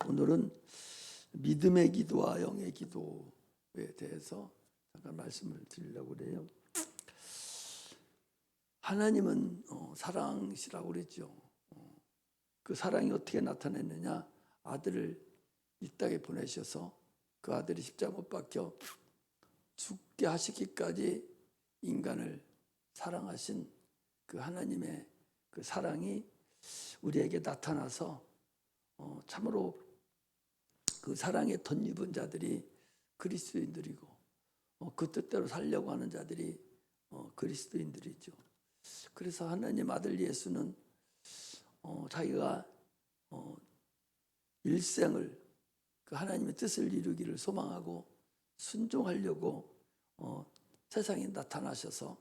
오늘은 믿음의 기도와 영의 기도에 대해서 잠깐 말씀을 드리려고 그래요. 하나님은 사랑이시라고 그랬죠. 그 사랑이 어떻게 나타냈느냐? 아들을 이 땅에 보내셔서 그 아들이 십자가 못 박혀 죽게 하시기까지 인간을 사랑하신 그 하나님의 그 사랑이 우리에게 나타나서 참으로 그 사랑에 덧입은 자들이 그리스도인들이고 그 뜻대로 살려고 하는 자들이 그리스도인들이죠. 그래서 하나님 아들 예수는 자기가 일생을 그 하나님의 뜻을 이루기를 소망하고 순종하려고 세상에 나타나셔서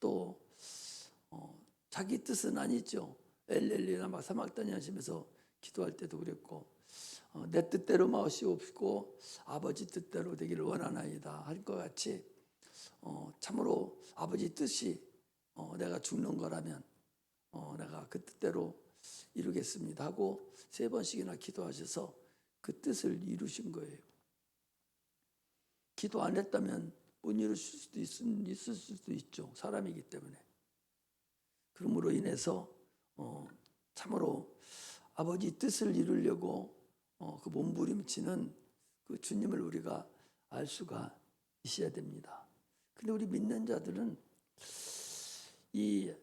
또 자기 뜻은 아니죠. 엘렐리나 막 사막단이 하시면서 기도할 때도 그랬고 내 뜻대로 마시옵시고 아버지 뜻대로 되기를 원하나이다 할 것 같이 참으로 아버지 뜻이 내가 죽는 거라면 내가 그 뜻대로 이루겠습니다 하고 3번씩이나 기도하셔서 그 뜻을 이루신 거예요. 기도 안 했다면 못 이루실 수도 있을 수도 있죠. 사람이기 때문에. 그러므로 인해서 참으로 아버지 뜻을 이루려고 그 몸부림치는 그 주님을 우리가 알 수가 있어야 됩니다. 근데 우리 믿는 자들은 이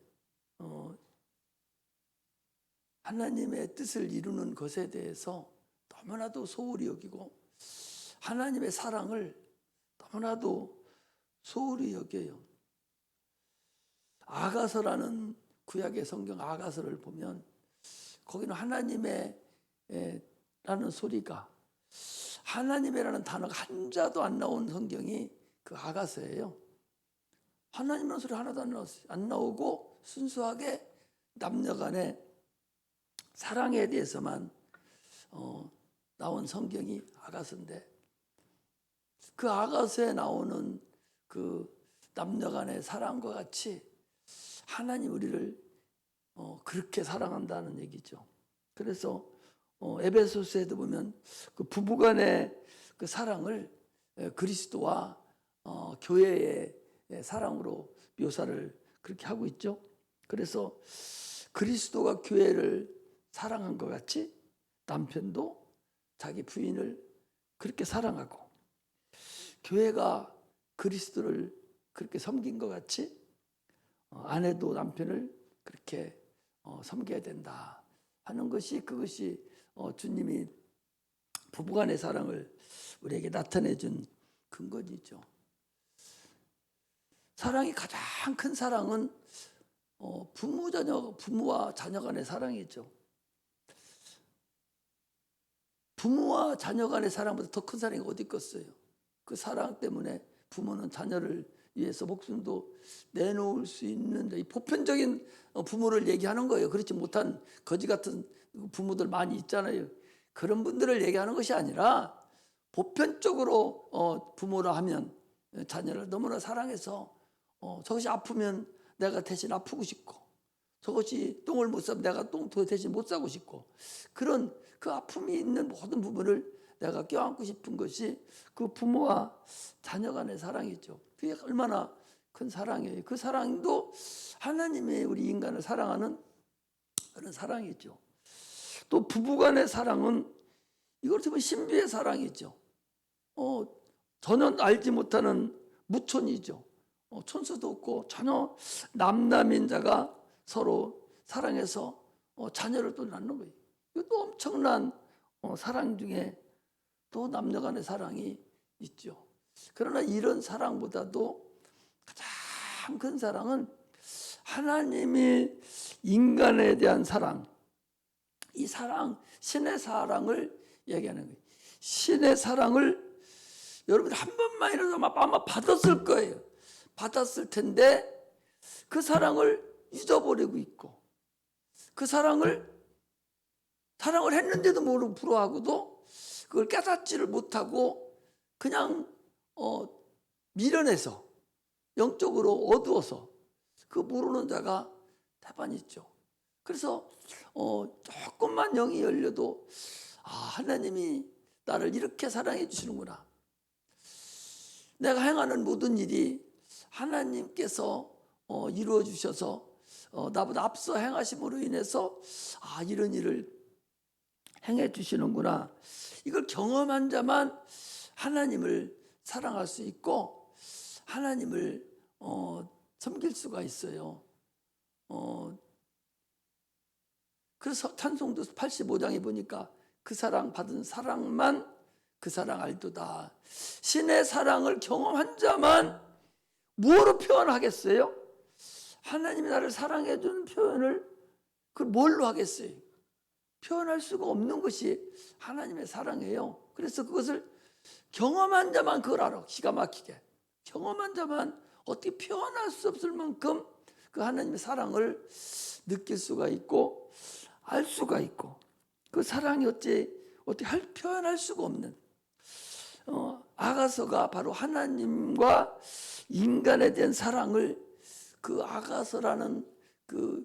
하나님의 뜻을 이루는 것에 대해서 너무나도 소홀히 여기고 하나님의 사랑을 너무나도 소홀히 여겨요. 아가서라는 구약의 성경 아가서를 보면 거기는 하나님의 라는 소리가 하나님이라는 단어가 한자도 안 나온 성경이 그 아가서예요. 하나님이라는 소리 하나도 안 나오고 순수하게 남녀간의 사랑에 대해서만 나온 성경이 아가서인데 그 아가서에 나오는 그 남녀간의 사랑과 같이 하나님 우리를 그렇게 사랑한다는 얘기죠. 그래서 에베소서에도 보면 그 부부간의 그 사랑을 그리스도와 교회의 사랑으로 묘사를 그렇게 하고 있죠. 그래서 그리스도가 교회를 사랑한 것 같이 남편도 자기 부인을 그렇게 사랑하고 교회가 그리스도를 그렇게 섬긴 것 같이 아내도 남편을 그렇게 섬겨야 된다 하는 것이 그것이 주님이 부부간의 사랑을 우리에게 나타내 준 근거이죠. 사랑이 가장 큰 사랑은 부모와 자녀 간의 사랑이죠. 부모와 자녀 간의 사랑보다 더 큰 사랑이 어디 있겠어요. 그 사랑 때문에 부모는 자녀를 위해서 목숨도 내놓을 수 있는 이 보편적인 부모를 얘기하는 거예요. 그렇지 못한 거지 같은 부모들 많이 있잖아요. 그런 분들을 얘기하는 것이 아니라 보편적으로 부모라 하면 자녀를 너무나 사랑해서 저것이 아프면 내가 대신 아프고 싶고 저것이 똥을 못 싸면 내가 똥 대신 못 싸고 싶고 그런 그 아픔이 있는 모든 부분을 내가 껴안고 싶은 것이 그 부모와 자녀 간의 사랑이죠. 그게 얼마나 큰 사랑이에요. 그 사랑도 하나님의 우리 인간을 사랑하는 그런 사랑이죠. 또 부부 간의 사랑은 이걸 보면 신비의 사랑이죠. 전혀 알지 못하는 무촌이죠. 촌수도 없고 전혀 남남인 자가 서로 사랑해서 자녀를 또 낳는 거예요. 이것도 엄청난 사랑 중에 또 남녀 간의 사랑이 있죠. 그러나 이런 사랑보다도 가장 큰 사랑은 하나님이 인간에 대한 사랑, 이 사랑, 신의 사랑을 얘기하는 거예요. 신의 사랑을 여러분들 한 번만이라도 아마 받았을 거예요. 받았을 텐데 그 사랑을 잊어버리고 있고 그 사랑을 했는데도 모르고 불화하고도 그걸 깨닫지를 못하고 그냥 미련해서 영적으로 어두워서 그 모르는 자가 대반 있죠. 그래서 조금만 영이 열려도 하나님이 나를 이렇게 사랑해 주시는구나. 내가 행하는 모든 일이 하나님께서 이루어 주셔서 나보다 앞서 행하심으로 인해서 이런 일을 행해 주시는구나. 이걸 경험한 자만 하나님을 사랑할 수 있고 하나님을 섬길 수가 있어요. 그래서 찬송도 85장에 보니까 그 사랑 받은 사랑만 그 사랑 알도다. 신의 사랑을 경험한 자만 뭐로 표현하겠어요? 하나님이 나를 사랑해 주는 표현을 그걸 뭘로 하겠어요? 표현할 수가 없는 것이 하나님의 사랑이에요. 그래서 그것을 경험한 자만 그걸 알아. 기가 막히게. 경험한 자만 어떻게 표현할 수 없을 만큼 그 하나님의 사랑을 느낄 수가 있고 알 수가 있고 그 사랑이 어떻게 표현할 수가 없는 아가서가 바로 하나님과 인간에 대한 사랑을 그 아가서라는 그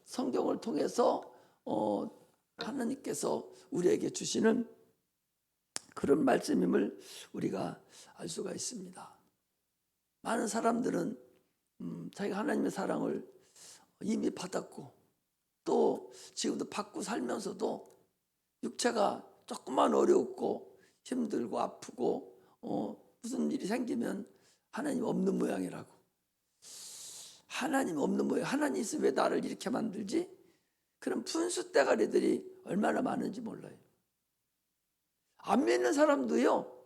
성경을 통해서 하나님께서 우리에게 주시는 그런 말씀임을 우리가 알 수가 있습니다. 많은 사람들은 자기가 하나님의 사랑을 이미 받았고 또 지금도 받고 살면서도 육체가 조금만 어렵고 힘들고 아프고 무슨 일이 생기면 하나님 없는 모양이라고. 하나님 없는 모양. 하나님 있으면 왜 나를 이렇게 만들지? 그런 푼수 대가리들이 얼마나 많은지 몰라요. 안 믿는 사람도요.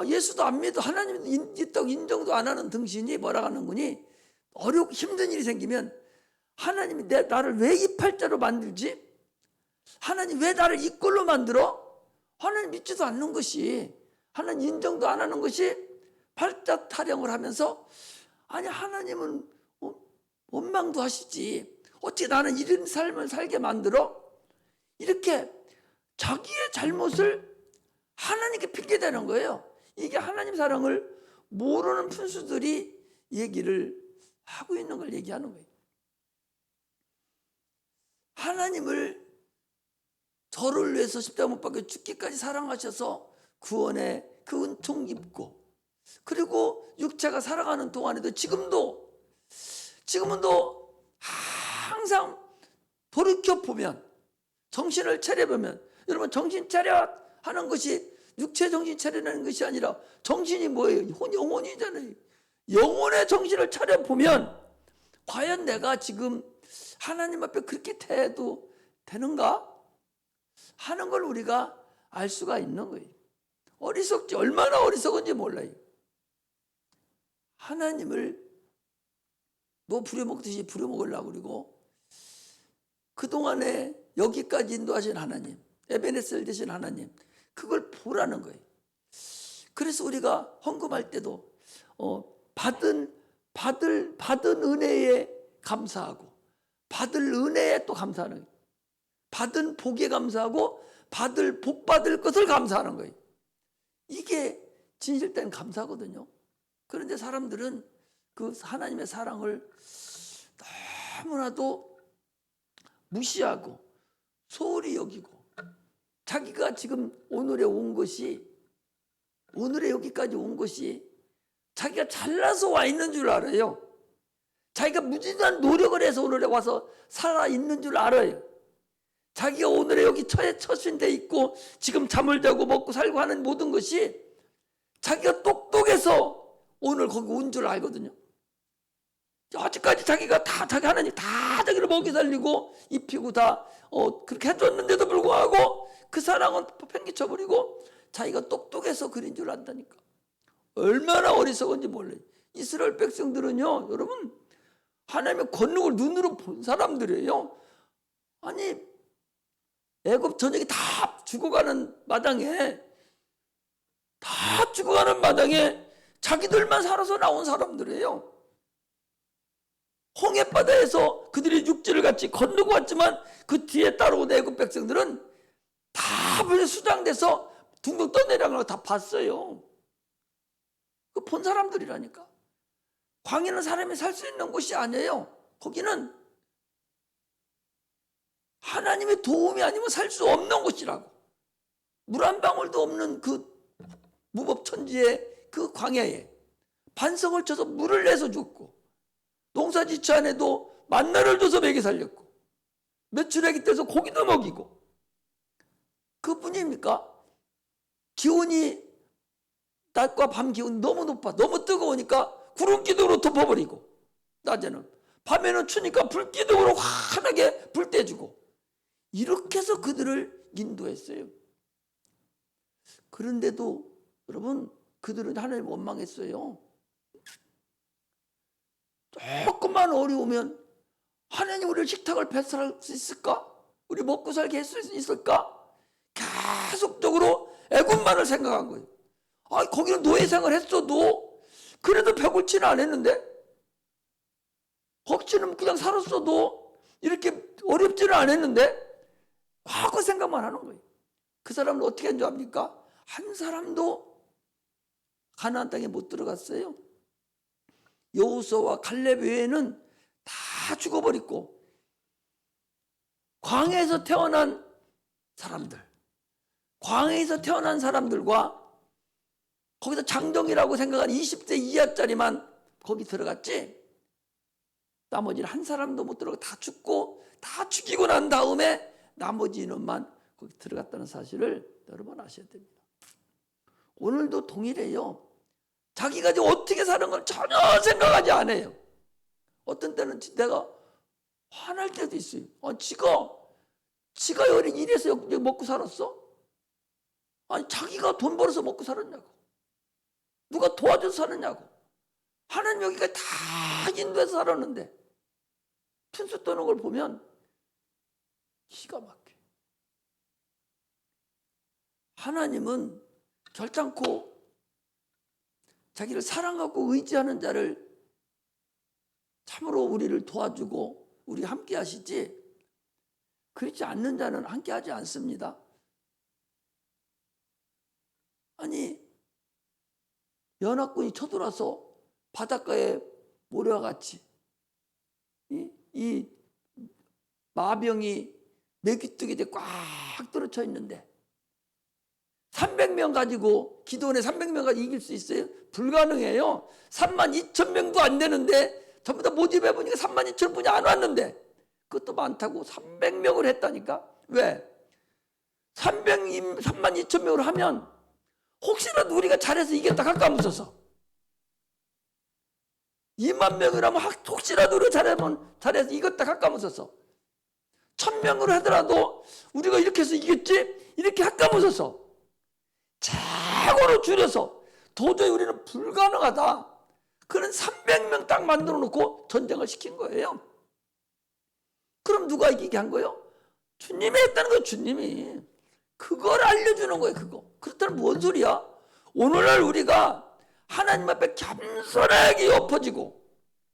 예수도 안 믿어. 하나님 인정도 안 하는 등신이 뭐라 하는 거니? 어렵고 힘든 일이 생기면 하나님이 나를 왜 이 팔자로 만들지? 하나님 왜 나를 이 꼴로 만들어? 하나님 믿지도 않는 것이, 하나님 인정도 안 하는 것이 팔자 타령을 하면서 아니 하나님은 원망도 하시지. 어떻게 나는 이런 삶을 살게 만들어? 이렇게 자기의 잘못을 하나님께 핑계대는 거예요. 이게 하나님 사랑을 모르는 푼수들이 얘기를 하고 있는 걸 얘기하는 거예요. 하나님을 저를 위해서 십자가 못 박혀 죽기까지 사랑하셔서 구원의 그 은총 입고 그리고 육체가 살아가는 동안에도 지금도 항상 돌이켜보면 정신을 차려보면 여러분 정신 차려 하는 것이 육체 정신 차리는 것이 아니라 정신이 뭐예요? 영혼이잖아요. 영혼의 정신을 차려보면 과연 내가 지금 하나님 앞에 그렇게 대해도 되는가? 하는 걸 우리가 알 수가 있는 거예요. 어리석지 얼마나 어리석은지 몰라요. 하나님을 뭐 부려먹듯이 부려먹으려고 그러고 그동안에 여기까지 인도하신 하나님, 에베네셀 되신 하나님, 그걸 보라는 거예요. 그래서 우리가 헌금할 때도 받은 은혜에 감사하고 받을 은혜에 또 감사하는 거예요. 받은 복에 감사하고 복 받을 것을 감사하는 거예요. 이게 진실된 감사거든요. 그런데 사람들은 그 하나님의 사랑을 너무나도 무시하고 소홀히 여기고 자기가 지금 오늘에 여기까지 온 것이 자기가 잘나서 와 있는 줄 알아요. 자기가 무진한 노력을 해서 오늘에 와서 살아 있는 줄 알아요. 자기가 오늘에 여기 처신돼 있고 지금 잠을 자고 먹고 살고 하는 모든 것이 자기가 똑똑해서 오늘 거기 온 줄 알거든요. 아직까지 자기가 다 자기 하나님 다 자기를 먹이 살리고 입히고 다 그렇게 해줬는데도 불구하고 그 사랑은 팽개쳐버리고 자기가 똑똑해서 그린 줄 안다니까. 얼마나 어리석은지 몰라요. 이스라엘 백성들은요, 여러분 하나님의 권능을 눈으로 본 사람들이에요. 아니 애굽 전역이 다 죽어가는 마당에 자기들만 살아서 나온 사람들이에요. 홍해바다에서 그들이 육지를 같이 건너고 왔지만 그 뒤에 따라온 애굽 백성들은 다 수장돼서 둥둥 떠내려가는 거 다 봤어요. 그 본 사람들이라니까. 광야는 사람이 살 수 있는 곳이 아니에요. 거기는 하나님의 도움이 아니면 살 수 없는 곳이라고. 물 한 방울도 없는 그 무법천지의 그 광야에 반석을 쳐서 물을 내서 줬고, 농사지치 안에도 만나를 줘서 먹여 살렸고, 메추라기 떼서 고기도 먹이고, 그뿐입니까? 기온이 낮과 밤 기온이 너무 높아, 너무 뜨거우니까 구름 기둥으로 덮어버리고, 낮에는, 밤에는 추니까 불 기둥으로 환하게 불 떼주고, 이렇게 해서 그들을 인도했어요. 그런데도 여러분, 그들은 하나님을 원망했어요. 조금만 어려우면 하나님 우리를 식탁을 배설할 수 있을까? 우리 먹고 살게 할 수 있을까? 계속적으로 애굽만을 생각한 거예요. 거기는 노예생활 했어도 그래도 배고치는 않았는데, 거기는 그냥 살았어도 이렇게 어렵지는 않았는데, 과거 생각만 하는 거예요. 그 사람은 어떻게 한 줄 압니까? 한 사람도 가나안 땅에 못 들어갔어요. 여호수아와 갈렙 외에는 다 죽어버렸고, 광야에서 태어난 사람들, 광야에서 태어난 사람들과 거기서 장정이라고 생각한 20세 이하짜리만 거기 들어갔지, 나머지는 한 사람도 못 들어가. 다 죽고 다 죽이고 난 다음에 나머지 인원만 거기 들어갔다는 사실을 여러분 아셔야 됩니다. 오늘도 동일해요. 자기가 지금 어떻게 사는 걸 전혀 생각하지 않아요. 어떤 때는 내가 화날 때도 있어요. 지가 여기 이래서 여기 먹고 살았어? 아니, 자기가 돈 벌어서 먹고 살았냐고. 누가 도와줘서 사느냐고. 하나님 여기가 다 인도해서 살았는데, 푼수 떠는 걸 보면 기가 막혀. 하나님은 결단코 자기를 사랑하고 의지하는 자를 참으로 우리를 도와주고 우리 함께 하시지, 그렇지 않는 자는 함께 하지 않습니다. 아니, 연합군이 쳐들어와서 바닷가에 모래와 같이 이 마병이 메기뜨기에 꽉 들어쳐 있는데 300명 가지고, 기도원에 300명 가지고 이길 수 있어요? 불가능해요. 32,000명도 안 되는데 전부 다 모집해 보니까 32,000분이 안 왔는데, 그것도 많다고 300명을 했다니까. 왜? 32,000명을 하면 혹시라도 우리가 잘해서 이겼다 가까무서서, 2만 명이라면 혹시라도 우리가 잘해서 이겼다 가까무서서, 1,000명으로 하더라도 우리가 이렇게 해서 이겼지? 이렇게 가까무서서 최고로 줄여서 도저히 우리는 불가능하다, 그런 300명 딱 만들어 놓고 전쟁을 시킨 거예요. 그럼 누가 이기게 한 거예요? 주님이 했다는 거예요. 주님이 그걸 알려주는 거예요. 그거. 그렇다면 뭔 소리야? 오늘날 우리가 하나님 앞에 겸손하게 엎어지고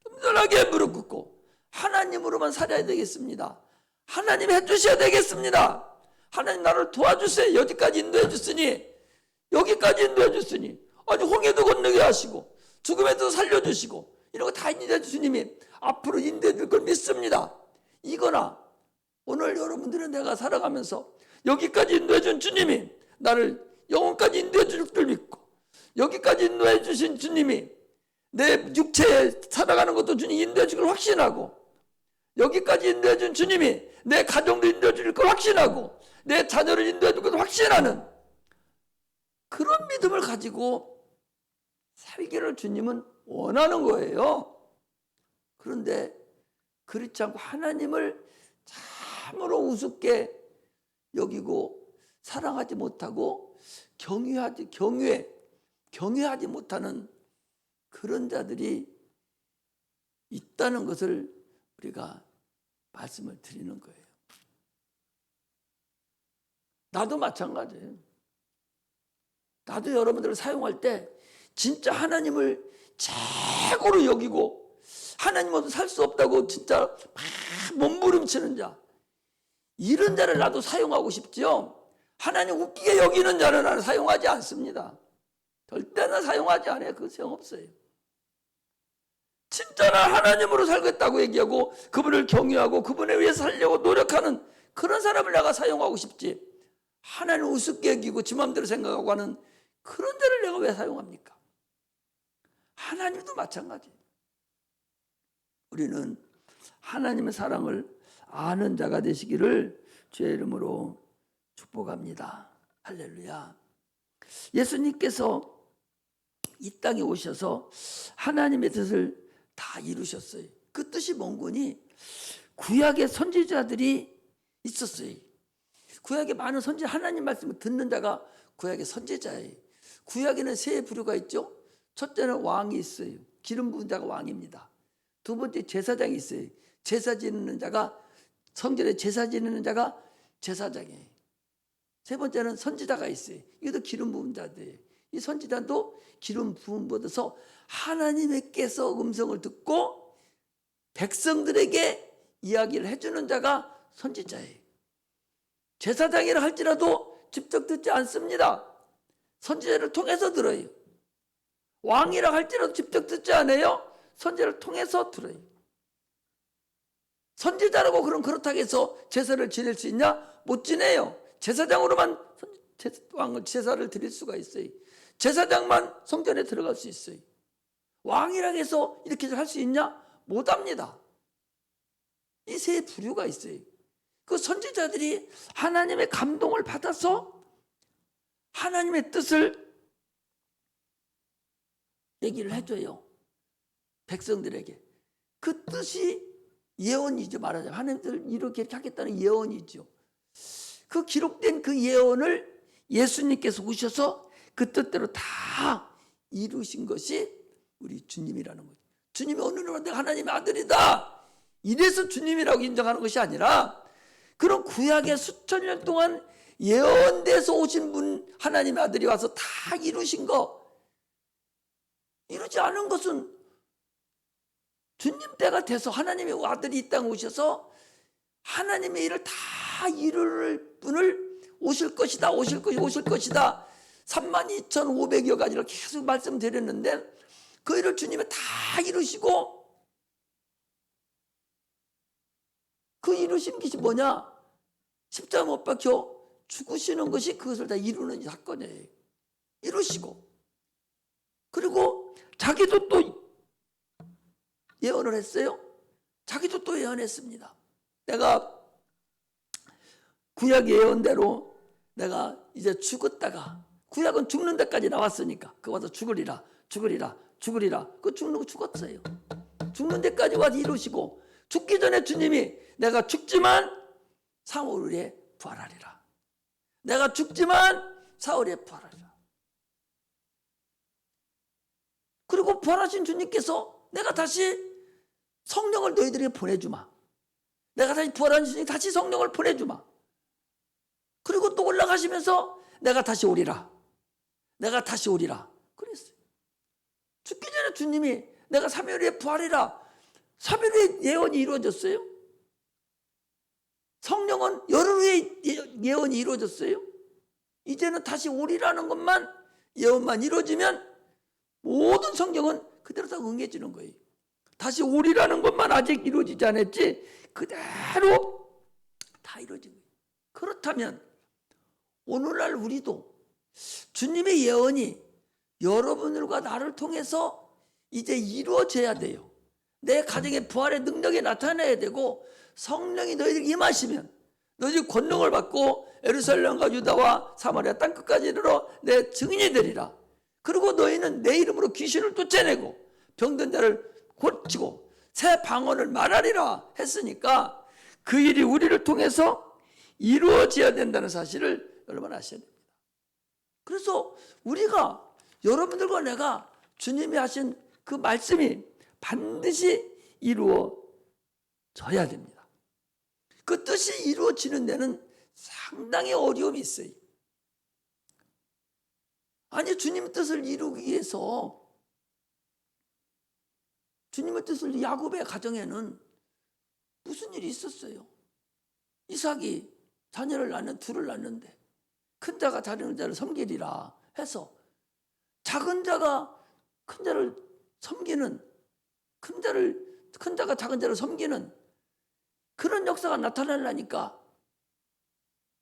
겸손하게 무릎 꿇고 하나님으로만 살아야 되겠습니다. 하나님 해주셔야 되겠습니다. 하나님 나를 도와주세요. 여기까지 인도해 줬으니, 여기까지 인도해 줬으니, 아니 홍해도 건너게 하시고 죽음에도 살려주시고, 이런 거 다 인도해 주님이 앞으로 인도해 줄 걸 믿습니다. 이거나 오늘 여러분들은 내가 살아가면서 여기까지 인도해 준 주님이 나를 영혼까지 인도해 줄 줄 믿고, 여기까지 인도해 주신 주님이 내 육체에 살아가는 것도 주님 인도해 줄 걸 확신하고, 여기까지 인도해 준 주님이 내 가정도 인도해 줄 걸 확신하고, 내 자녀를 인도해 줄 걸 확신하는 그런 믿음을 가지고 살기를 주님은 원하는 거예요. 그런데 그렇지 않고 하나님을 참으로 우습게 여기고 사랑하지 못하고 경외하지 못하는 그런 자들이 있다는 것을 우리가 말씀을 드리는 거예요. 나도 마찬가지예요. 나도 여러분들을 사용할 때 진짜 하나님을 최고로 여기고 하나님 없이 살 수 없다고 진짜 막 몸부림치는 자, 이런 자를 나도 사용하고 싶지요. 하나님 웃기게 여기는 자는 나는 사용하지 않습니다. 절대나 사용하지 않아요. 그 소용없어요. 진짜 나 하나님으로 살겠다고 얘기하고 그분을 경외하고 그분에 위해서 살려고 노력하는 그런 사람을 내가 사용하고 싶지, 하나님 우습게 여기고 지 마음대로 생각하고 하는 그런 데를 내가 왜 사용합니까? 하나님도 마찬가지. 우리는 하나님의 사랑을 아는 자가 되시기를 주의 이름으로 축복합니다. 할렐루야. 예수님께서 이 땅에 오셔서 하나님의 뜻을 다 이루셨어요. 그 뜻이 뭔거니? 구약의 선지자들이 있었어요. 구약에 많은 선지, 하나님 말씀을 듣는 자가 구약의 선지자예요. 구약에는 세 부류가 있죠. 첫째는 왕이 있어요. 기름 부은 자가 왕입니다. 두 번째 제사장이 있어요. 제사 지내는 자가, 성전에 제사 지내는 자가 제사장이에요. 세 번째는 선지자가 있어요. 이것도 기름 부은 자들이에요. 이 선지자도 기름 부음 받아서 하나님께서 음성을 듣고 백성들에게 이야기를 해주는 자가 선지자예요. 제사장이라 할지라도 직접 듣지 않습니다. 선지자를 통해서 들어요. 왕이라 할지라도 직접 듣지 않아요. 선지자를 통해서 들어요. 선지자라고 그렇다고 해서 제사를 지낼 수 있냐? 못 지내요. 제사장으로만 왕을 제사를 드릴 수가 있어요. 제사장만 성전에 들어갈 수 있어요. 왕이라고 해서 이렇게 할 수 있냐? 못합니다. 이 세 부류가 있어요. 그 선지자들이 하나님의 감동을 받아서 하나님의 뜻을 얘기를 해줘요. 백성들에게. 그 뜻이 예언이죠. 말하자면 하나님들 이렇게 하겠다는 예언이죠. 그 기록된 그 예언을 예수님께서 오셔서 그 뜻대로 다 이루신 것이 우리 주님이라는 거죠. 주님이 어느 날 내가 하나님의 아들이다, 이래서 주님이라고 인정하는 것이 아니라 그런 구약의 수천 년 동안 예언돼서 오신 분, 하나님의 아들이 와서 다 이루신 거, 이루지 않은 것은 주님 때가 돼서 하나님의 아들이 이 땅에 오셔서 하나님의 일을 다 이룰 분을 오실 것이다, 오실 것이다 32,500여 가지를 계속 말씀드렸는데 그 일을 주님이 다 이루시고, 그 이루신 것이 뭐냐? 십자가 못 박혀 죽으시는 것이 그것을 다 이루는 사건이에요. 이루시고, 그리고 자기도 또 예언을 했어요. 자기도 또 예언했습니다. 내가 구약 예언대로 내가 이제 죽었다가, 구약은 죽는 데까지 나왔으니까 그 와서 죽으리라. 그 죽는 거 죽었어요. 죽는 데까지 와서 이루시고, 죽기 전에 주님이 내가 죽지만 사흘에 부활하리라. 내가 죽지만 사흘에 부활하리라. 그리고 부활하신 주님께서 내가 다시 성령을 너희들에게 보내주마. 내가 다시 부활하신 주님 다시 성령을 보내주마. 그리고 또 올라가시면서 내가 다시 오리라. 내가 다시 오리라. 그랬어요. 죽기 전에 주님이 내가 3일 후에 부활이라. 3일 후에 예언이 이루어졌어요. 성령은 열흘 후에 예언이 이루어졌어요. 이제는 다시 오리라는 것만, 예언만 이루어지면 모든 성경은 그대로 다 응해지는 거예요. 다시 오리라는 것만 아직 이루어지지 않았지 그대로 다 이루어진 거예요. 그렇다면 오늘날 우리도 주님의 예언이 여러분들과 나를 통해서 이제 이루어져야 돼요. 내 가정의 부활의 능력이 나타나야 되고, 성령이 너희들 임하시면 너희들이 권능을 받고 예루살렘과 유다와 사마리아 땅끝까지 이르러 내 증인이 되리라. 그리고 너희는 내 이름으로 귀신을 쫓아내고 병든 자를 고치고 새 방언을 말하리라 했으니까 그 일이 우리를 통해서 이루어져야 된다는 사실을 여러분 아셔야 됩니다. 그래서 우리가, 여러분들과 내가 주님이 하신 그 말씀이 반드시 이루어져야 됩니다. 그 뜻이 이루어지는 데는 상당히 어려움이 있어요. 아니, 주님의 뜻을 이루기 위해서, 주님의 뜻을, 야곱의 가정에는 무슨 일이 있었어요? 이삭이 자녀를 둘을 낳는데 큰 자가 작은 자를 섬기리라 해서 작은 자가 큰 자를 섬기는, 큰 자가 작은 자를 섬기는 그런 역사가 나타나려니까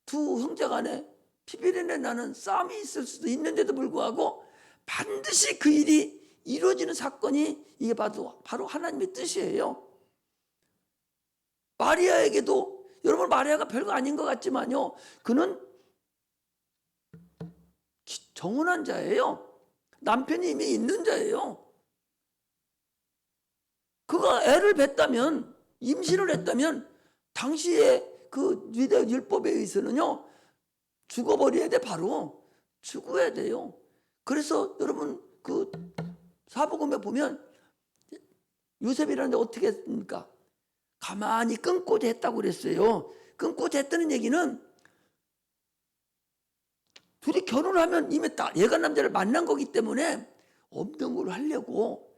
두 형제 간에 피비린내 나는 싸움이 있을 수도 있는데도 불구하고 반드시 그 일이 이루어지는 사건이 이게 바로 하나님의 뜻이에요. 마리아에게도, 여러분 마리아가 별거 아닌 것 같지만요, 그는 정혼한 자예요. 남편이 이미 있는 자예요. 그가 애를 뱄다면, 임신을 했다면 당시에 그 유대 율법에 의해서는요 죽어버려야 돼. 바로 죽어야 돼요. 그래서 여러분 그 사복음에 보면 요셉이라는데 어떻게 했습니까? 가만히 끊고자 했다고 그랬어요. 끊고자 했다는 얘기는 둘이 결혼하면 이미 얘가 남자를 만난 거기 때문에 없는 걸 하려고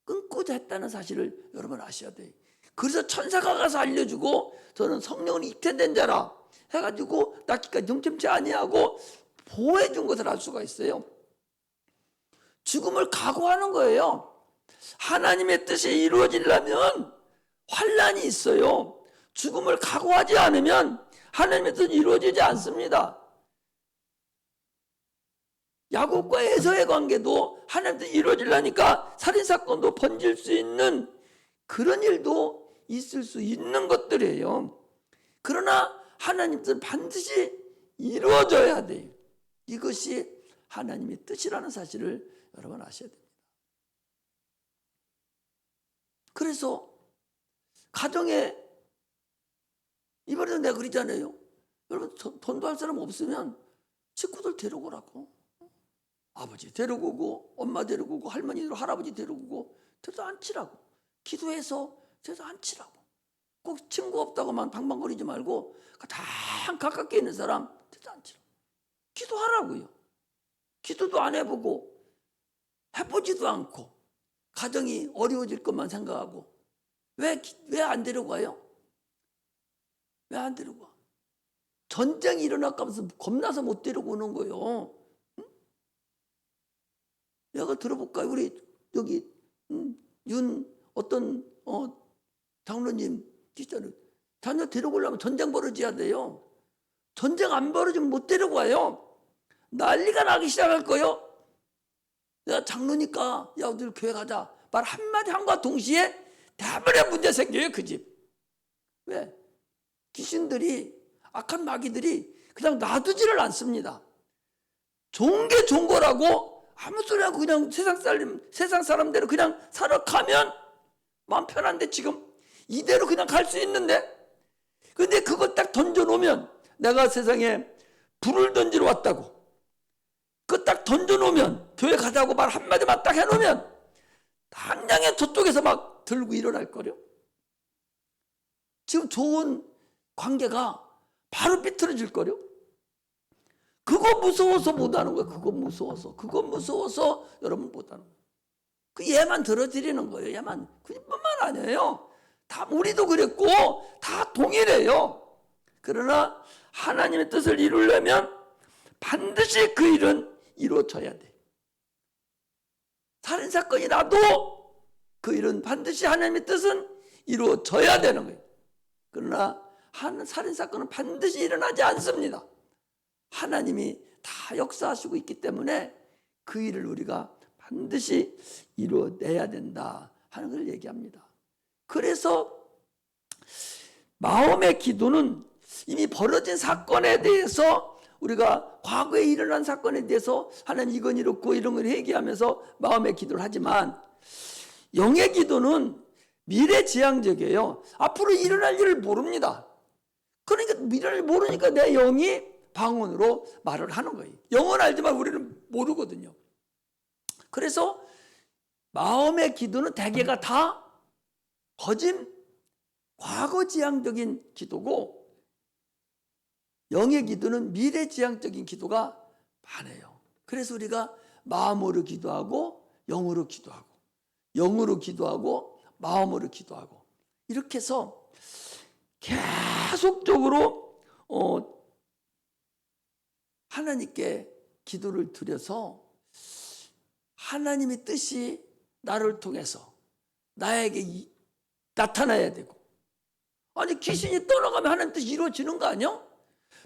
끊고자 했다는 사실을 여러분 아셔야 돼요. 그래서 천사가 가서 알려주고 저는 성령은 잉태된 자라 해가지고 낳기까지 정점치 아니하고 보호해 준 것을 알 수가 있어요. 죽음을 각오하는 거예요. 하나님의 뜻이 이루어지려면 환난이 있어요. 죽음을 각오하지 않으면 하나님의 뜻은 이루어지지 않습니다. 야곱과 에서의 관계도 하나님의 뜻이 이루어지려니까 살인사건도 번질 수 있는 그런 일도 있을 수 있는 것들이에요. 그러나 하나님의 뜻은 반드시 이루어져야 돼요. 이것이 하나님의 뜻이라는 사실을 여러분 아셔야 됩니다. 그래서 가정에 이번에도 내가 그러잖아요. 여러분 돈도 할 사람 없으면 식구들 데려오라고. 아버지 데려오고 엄마 데려오고 할머니 할아버지 데려오고 데려다 앉히라고. 기도해서 데려다 앉히라고. 꼭 친구 없다고만 방방거리지 말고 가장 가깝게 있는 사람 데려다 앉히라고. 기도하라고요. 기도도 안 해보고 해보지도 않고 가정이 어려워질 것만 생각하고 왜 안 데려가요? 왜 안 데려가? 전쟁이 일어날까면서 겁나서 못 데려오는 거예요. 응? 내가 들어볼까요? 우리 여기 어떤 장로님 기자는 자녀 데려오려면 전쟁 벌어져야 돼요. 전쟁 안 벌어지면 못 데려가요. 난리가 나기 시작할 거예요. 내가 장로니까 야 우리 교회 가자 말 한마디 한과 동시에 대부분의 문제 생겨요. 그 집. 왜? 귀신들이 악한 마귀들이 그냥 놔두지를 않습니다. 좋은 게 좋은 거라고 아무 소리 하고 그냥 세상 사람대로 그냥 살아가면 마음 편한데 지금 이대로 그냥 갈 수 있는데 근데 그거 딱 던져놓으면 내가 세상에 불을 던지러 왔다고 그거 딱 던져놓으면 교회 가자고 말 한마디만 딱 해놓으면 당장에 저쪽에서 막 들고 일어날 거려. 지금 좋은 관계가 바로 삐뚤어질 거려. 그거 무서워서 못하는 거야. 그거 무서워서 여러분 못하는 거야. 그 얘만 들어드리는 거예요. 얘만. 그뿐만 아니에요. 다 우리도 그랬고 다 동일해요. 그러나 하나님의 뜻을 이루려면 반드시 그 일은 이루어져야 돼. 살인사건이 나도 그 일은 반드시 하나님의 뜻은 이루어져야 되는 거예요. 그러나 살인사건은 반드시 일어나지 않습니다. 하나님이 다 역사하시고 있기 때문에 그 일을 우리가 반드시 이루어내야 된다 하는 걸 얘기합니다. 그래서 마음의 기도는 이미 벌어진 사건에 대해서 우리가 과거에 일어난 사건에 대해서 하나님 이건 이렇고 이런 걸 얘기하면서 마음의 기도를 하지만 영의 기도는 미래지향적이에요. 앞으로 일어날 일을 모릅니다. 그러니까 미래를 모르니까 내 영이 방언으로 말을 하는 거예요. 영은 알지만 우리는 모르거든요. 그래서 마음의 기도는 대개가 다 거짐 과거지향적인 기도고 영의 기도는 미래지향적인 기도가 많아요. 그래서 우리가 마음으로 기도하고 영으로 기도하고 영으로 기도하고 마음으로 기도하고 이렇게 해서 계속적으로 하나님께 기도를 드려서 하나님의 뜻이 나를 통해서 나에게 나타나야 되고 아니 귀신이 떠나가면 하나님 뜻이 이루어지는 거 아니야?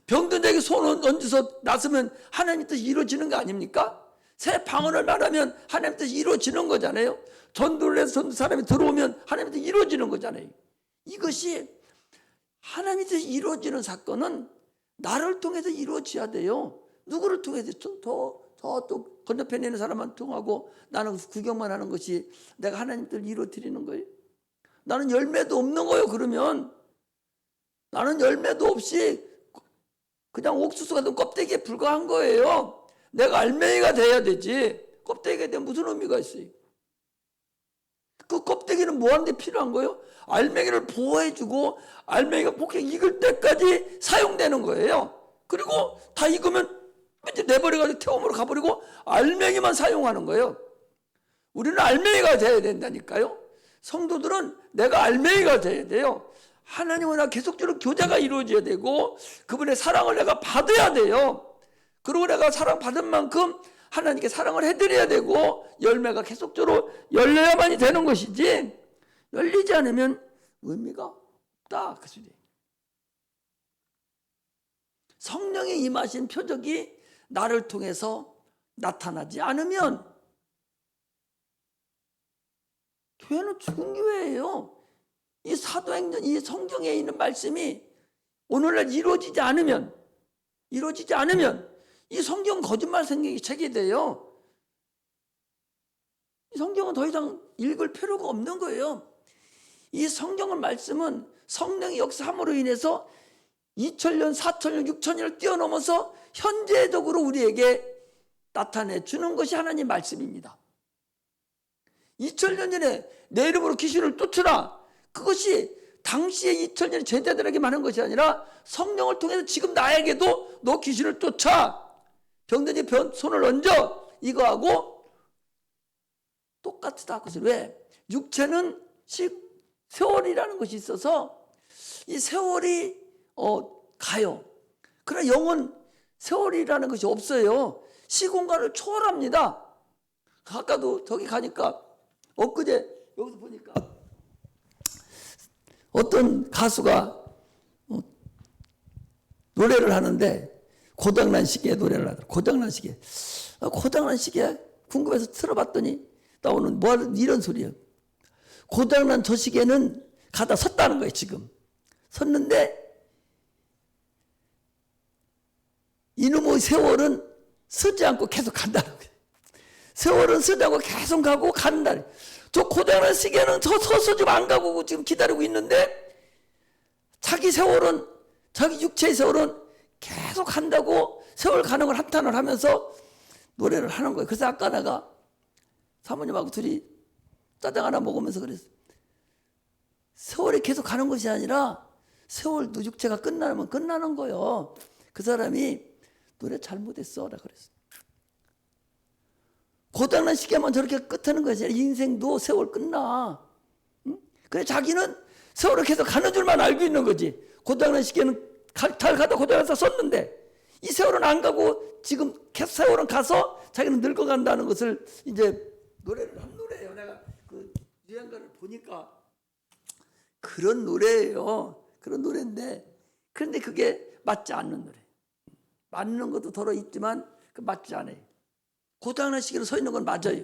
병든 자에게 손을 얹어서 나서면 하나님 뜻이 이루어지는 거 아닙니까? 새 방언을 말하면 하나님 뜻이 이루어지는 거잖아요. 전도를 해서 전도 사람이 들어오면 하나님 뜻이 이루어지는 거잖아요. 이것이 하나님 뜻이 이루어지는 사건은 나를 통해서 이루어져야 돼요. 누구를 통해서? 저쪽 건너편에 있는 사람만 통하고 나는 구경만 하는 것이 내가 하나님 뜻을 이루어드리는 거예요. 나는 열매도 없는 거예요. 그러면 나는 열매도 없이 그냥 옥수수 같은 껍데기에 불과한 거예요. 내가 알맹이가 돼야 되지. 껍데기가 되면 무슨 의미가 있어요? 그 껍데기는 뭐 하는 데 필요한 거예요? 알맹이를 보호해주고 알맹이가 폭행 익을 때까지 사용되는 거예요. 그리고 다 익으면 이제 내버려가지고 태움으로 가버리고 알맹이만 사용하는 거예요. 우리는 알맹이가 돼야 된다니까요. 성도들은 내가 알맹이가 돼야 돼요. 하나님과 나 계속적으로 교제가 이루어져야 되고 그분의 사랑을 내가 받아야 돼요. 그리고 내가 사랑받은 만큼 하나님께 사랑을 해드려야 되고 열매가 계속적으로 열려야만이 되는 것이지 열리지 않으면 의미가 없다. 그 소리. 성령의 임하신 표적이 나를 통해서 나타나지 않으면 교회는 죽은 교회예요. 이 사도행전, 이 성경에 있는 말씀이 오늘날 이루어지지 않으면 이 성경 거짓말 생각이 책이 돼요. 이 성경은 더 이상 읽을 필요가 없는 거예요. 이 성경의 말씀은 성령의 역사함으로 인해서 2000년, 4000년, 6000년을 뛰어넘어서 현재적으로 우리에게 나타내 주는 것이 하나님 말씀입니다. 2000년 전에 내 이름으로 귀신을 쫓으라. 그것이 당시에 2000년 제자들에게 많은 것이 아니라 성령을 통해서 지금 나에게도 너 귀신을 쫓아. 병든 자 손을 얹어. 이거하고 똑같다. 그것을 왜? 육체는 세월이라는 것이 있어서 이 세월이 가요. 그러나 영은 세월이라는 것이 없어요. 시공간을 초월합니다. 아까도 저기 가니까 엊그제 여기서 보니까 어떤 가수가 노래를 하는데 고장난 시계에 노래를 하더라고요. 고장난 시계. 고장난 시계 궁금해서 틀어봤더니 나오는 뭐 하는 이런 소리예요. 고장난 저 시계는 가다 섰다는 거예요. 지금 섰는데 이놈의 세월은 서지 않고 계속 간다는 거예요. 세월은 서지 않고 계속 가고 간다. 저 고장난 시계는 서서 지금 안 가고 지금 기다리고 있는데 자기 세월은 자기 육체의 세월은 계속 간다고 세월 가는 걸 한탄을 하면서 노래를 하는 거예요. 그래서 아까 내가 사모님하고 둘이 짜장 하나 먹으면서 그랬어요. 세월이 계속 가는 것이 아니라 세월도 육체가 끝나면 끝나는 거예요. 그 사람이 노래 잘못했어 라 그랬어. 고장난 시계만 저렇게 끝하는 것이 아니라 인생도 세월 끝나. 응? 그래 자기는 세월을 계속 가는 줄만 알고 있는 거지. 고장난 시계는 잘 가다 고장나서 썼는데 이 세월은 안 가고 지금 계속 세월은 가서 자기는 늙어간다는 것을 이제 노래를 한 노래예요. 내가 그 유행가를 보니까 그런 노래예요. 그런 노래인데 그런데 그게 맞지 않는 노래. 맞는 것도 덜어 있지만 그 맞지 않아요. 고장난 시계로 서 있는 건 맞아요.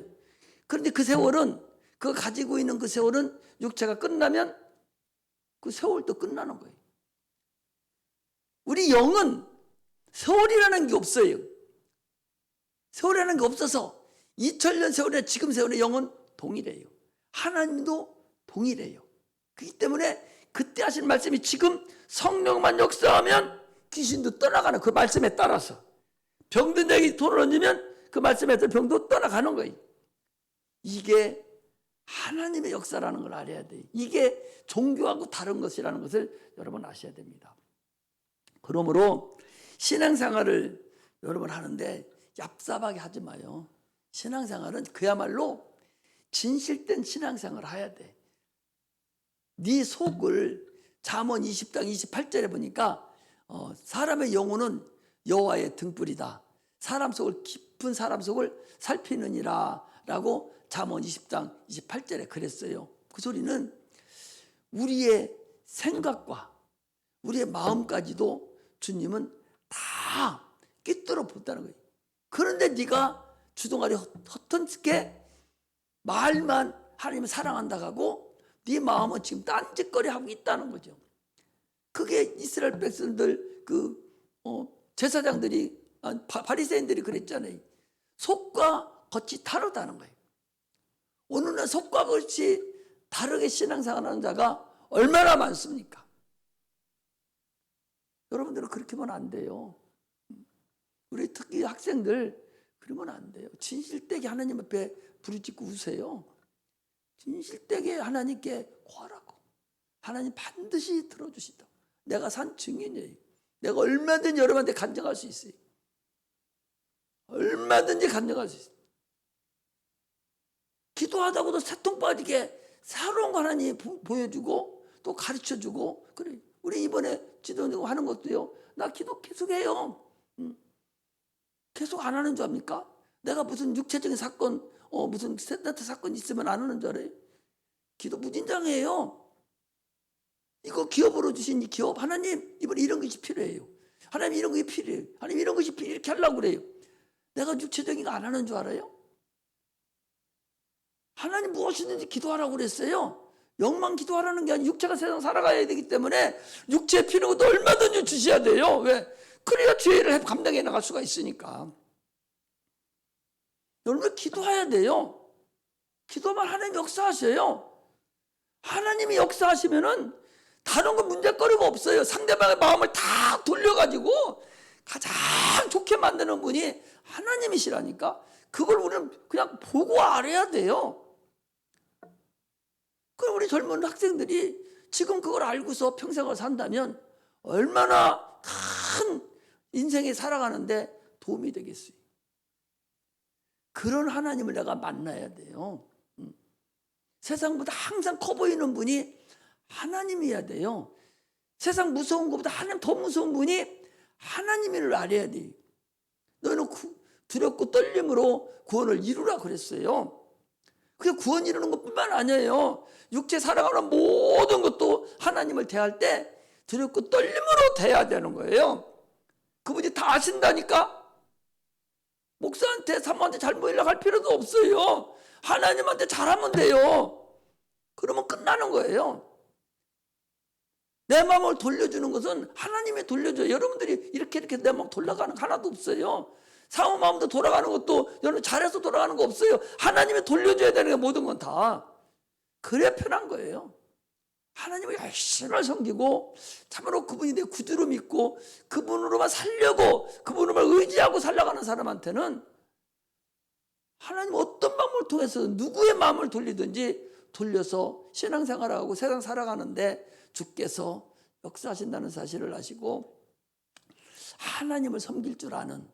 그런데 그 세월은 그 가지고 있는 그 세월은 육체가 끝나면 그 세월도 끝나는 거예요. 우리 영은 세월이라는 게 없어요. 세월이라는 게 없어서 2000년 세월이나 지금 세월의 영은 동일해요. 하나님도 동일해요. 그렇기 때문에 그때 하신 말씀이 지금 성령만 역사하면 귀신도 떠나가는 그 말씀에 따라서 병든 자에게 손을 얹으면 그 말씀에 따라 병도 떠나가는 거예요. 이게 하나님의 역사라는 걸 알아야 돼요. 이게 종교하고 다른 것이라는 것을 여러분 아셔야 됩니다. 그러므로 신앙생활을 여러분 하는데 얍삽하게 하지 마요. 신앙생활은 그야말로 진실된 신앙생활을 해야 돼. 네 속을 잠언 20장 28절에 보니까 사람의 영혼은 여호와의 등불이다. 사람 속을 깊은 사람 속을 살피느니라 라고 잠언 20장 28절에 그랬어요. 그 소리는 우리의 생각과 우리의 마음까지도 주님은 죽도록 붙다는 거예요. 그런데 네가 주동아리 허튼게 말만 하나님을 사랑한다고 하고 네 마음은 지금 딴짓거리 하고 있다는 거죠. 그게 이스라엘 백성들 제사장들이 바리새인들이 그랬잖아요. 속과 겉이 다르다는 거예요. 오늘날 속과 겉이 다르게 신앙생활하는 자가 얼마나 많습니까? 여러분들은 그렇게 하면 안 돼요. 우리 특히 학생들 그러면 안 돼요. 진실되게 하나님 앞에 부르짖고 우세요. 진실되게 하나님께 구하라고. 하나님 반드시 들어주신다. 내가 산 증인이에요. 내가 얼마든지 여러분한테 간증할 수 있어요. 얼마든지 간증할 수 있어요. 기도하다고도 새통 빠지게 새로운 거 하나님 보여주고 또 가르쳐주고 그래. 우리 이번에 지도 하는 것도요. 나 기도 계속해요. 계속 안 하는 줄 압니까? 내가 무슨 육체적인 사건 무슨 센터 사건 있으면 안 하는 줄 알아요? 기도 무진장이에요. 이거 기업으로 주신 이 기업 하나님 이번에 이런 것이 필요해요. 하나님 이런 것이 필요해요. 하나님 이런 것이 필요해요. 이렇게 하려고 그래요. 내가 육체적인 거 안 하는 줄 알아요? 하나님 무엇이든지 기도하라고 그랬어요. 영만 기도하라는 게 아니라 육체가 세상 살아가야 되기 때문에 육체에 필요한 것도 얼마든지 주셔야 돼요. 왜? 그래야 죄를 감당해 나갈 수가 있으니까. 여러분 기도해야 돼요. 기도만 하나님 역사하셔요. 하나님이 역사하시면은 다른 건 문제거리가 없어요. 상대방의 마음을 다 돌려가지고 가장 좋게 만드는 분이 하나님이시라니까. 그걸 우리는 그냥 보고 알아야 돼요. 그럼 우리 젊은 학생들이 지금 그걸 알고서 평생을 산다면 얼마나 큰 인생에 살아가는데 도움이 되겠어요. 그런 하나님을 내가 만나야 돼요. 세상보다 항상 커 보이는 분이 하나님이어야 돼요. 세상 무서운 것보다 하나님 더 무서운 분이 하나님을 알아야 돼요. 너희는 두렵고 떨림으로 구원을 이루라 그랬어요. 그게 구원 이루는 것뿐만 아니에요. 육체 살아가는 모든 것도 하나님을 대할 때 두렵고 떨림으로 대해야 되는 거예요. 그분이 다 아신다니까. 목사한테 사모한테 잘못 연락할 필요도 없어요. 하나님한테 잘하면 돼요. 그러면 끝나는 거예요. 내 마음을 돌려주는 것은 하나님이 돌려줘요. 여러분들이 이렇게 내 마음 돌아가는 거 하나도 없어요. 사모 마음도 돌아가는 것도 여러분 잘해서 돌아가는 거 없어요. 하나님이 돌려줘야 되는 게 모든 건 다. 그래 편한 거예요. 하나님을 열심히 섬기고 참으로 그분이 내 구주로 믿고 그분으로만 살려고 그분으로만 의지하고 살아가는 사람한테는 하나님 어떤 방법을 통해서 누구의 마음을 돌리든지 돌려서 신앙생활하고 세상 살아가는데 주께서 역사하신다는 사실을 아시고 하나님을 섬길 줄 아는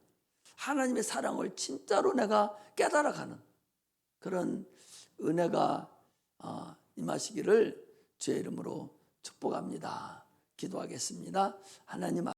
하나님의 사랑을 진짜로 내가 깨달아가는 그런 은혜가 임하시기를 주의 이름으로 축복합니다. 기도하겠습니다. 하나님